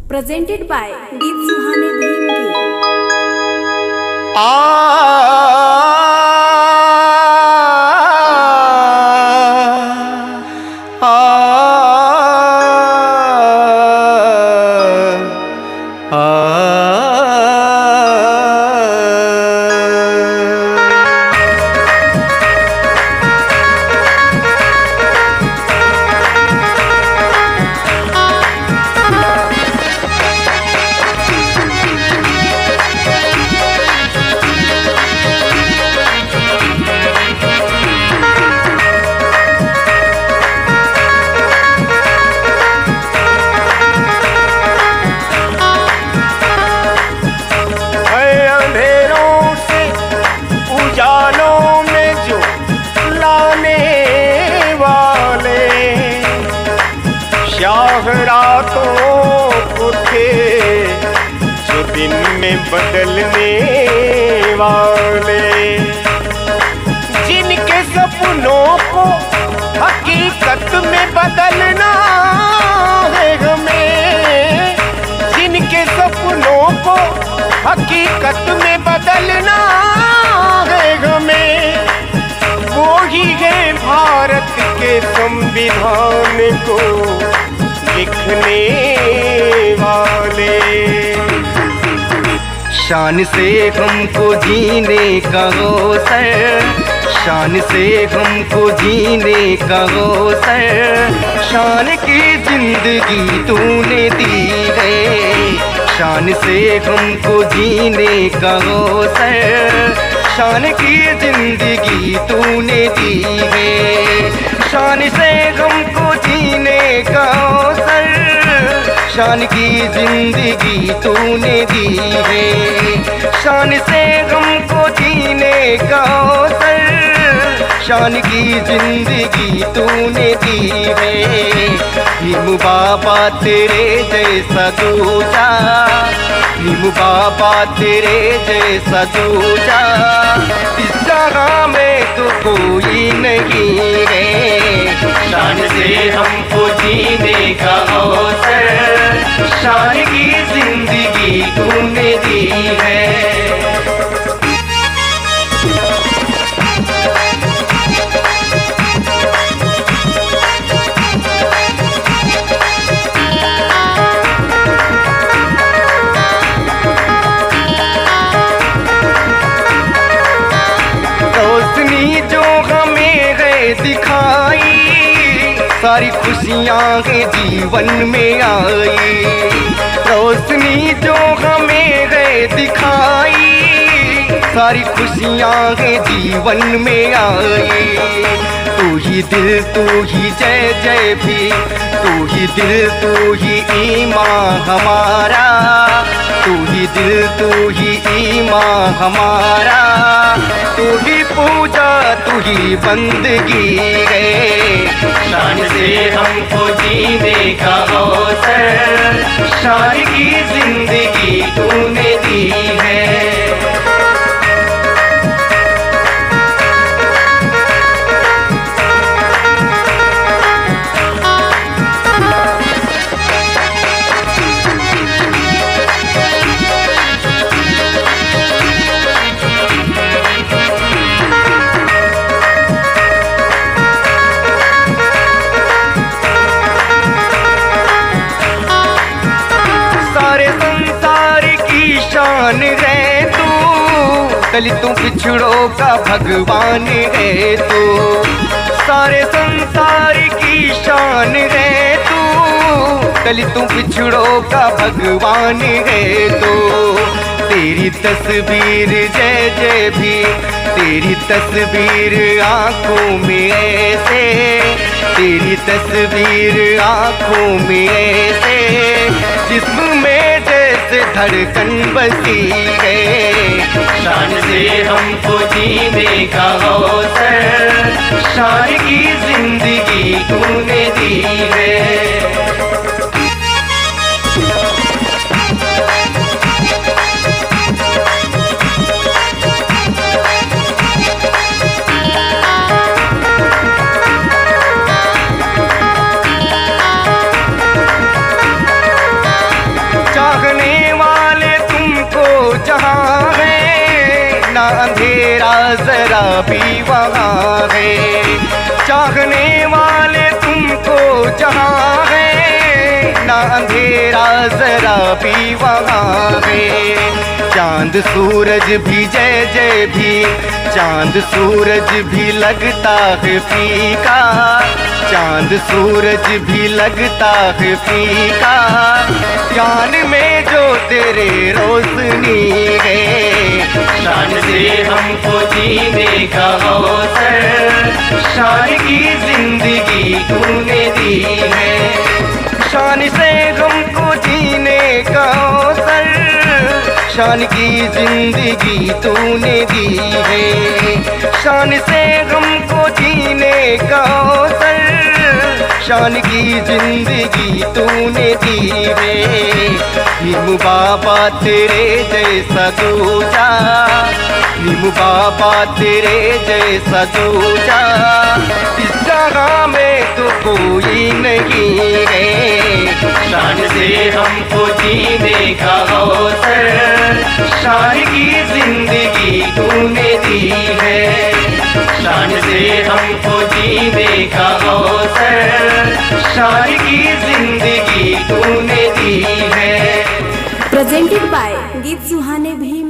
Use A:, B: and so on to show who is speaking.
A: Presented by गीत सुहाने भीम के।
B: रातों को थे जो दिन में बदलने वाले, जिनके सपनों को हकीकत में बदलना है हमें, जिनके सपनों को हकीकत में बदलना है हमें, वो ही है भारत के संविधान को लिखने वाले।
C: शान से हमको जीने का अवसर, शान से हमको जीने का अवसर, शान की जिंदगी तूने दी है। शान से हमको जीने का अवसर, शान की जिंदगी तूने दी है। शान से हमको जीने का अवसर, शान की जिंदगी तूने दी है। शान से हमको जीने का अवसर, शान की जिंदगी तूने दी है। भीम बाबा तेरे जैसा दूजा, भीम बाबा तेरे जैसा दूजा इस जगह में तो कोई नहीं है। शान से हमको जीने का अवसर, शान की जिंदगी तूने दी है। रोशनी जो हमें है दिखाई, सारी खुशियाँ के जीवन में आई। रोशनी जो हमें है दिखाई, सारी खुशियाँ के जीवन में आई। तू ही दिल तू ही जय जय भी, तू ही दिल तू ही ईमान हमारा, तू ही दिल तू ही ईमान हमारा। तू ही पूजा तू ही बंदगी है। शान से हमको जीने का अवसर, शान की जिंदगी तूने दी है। शान है तू, दलितों पिछड़ों का भगवान है तू। सारे संसार की शान है तू, दलितों पिछड़ों का भगवान है तू। तेरी तस्वीर जय जय भी, तेरी तस्वीर आँखों में ऐसे, तेरी तस्वीर आँखों में ऐसे, जिस्म में जैसे धड़कन बसी है। शान से हमको जीने का अवसर, शान की जिंदगी तूने दी है। चाहने वाले तुमको जहाँ है, ना अंधेरा जरा भी वहाँ है। चांद सूरज भी जय जय भी, चांद सूरज भी लगता है फीका, चांद सूरज भी लगता है फीका। जान में जो तेरे रोशनी है, शान से हमको जीने का अवसर, शान की जिंदगी तूने दी है। शान से हमको जीने का अवसर, शान की जिंदगी तूने दी है। शान से हमको जीने का अवसर, शान की जिंदगी तूने दी है। नीम बाबा तेरे जैसा दूजा, नीम बाबा तेरे जैसा दूजा इस जगह में तो कोई नहीं है। शान से हमको जीने का अवसर, शान की जिंदगी तूने दी है। शान से हमको जीने का अवसर, शान की जिंदगी तूने दी है।
A: प्रेजेंटेड बाय गीत सुहाने भीम।